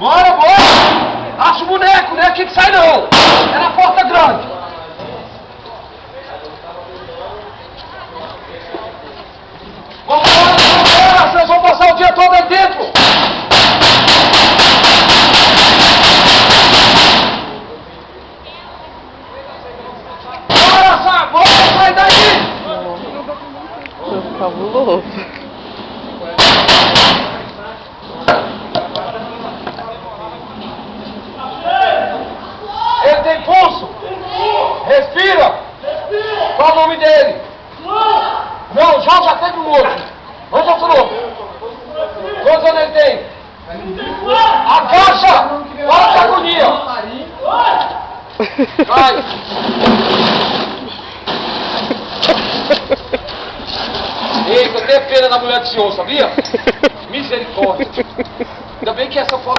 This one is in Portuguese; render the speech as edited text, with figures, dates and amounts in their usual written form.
Bora, bora! Acha o boneco, não é aqui que sai não! É na porta grande! Vambora, vocês vão passar o dia todo aí dentro! Bora, Sam! Bora, sai daí! Fabuloso. Ele tem pulso? Respira! Qual o nome dele? Não, João já teve um outro. Onde é o outro? Quantos anos ele tem? Abaixa! Para de agonia! Vai! Eita, eu tenho pena da mulher do senhor, sabia? Misericórdia! Ainda bem que essa foto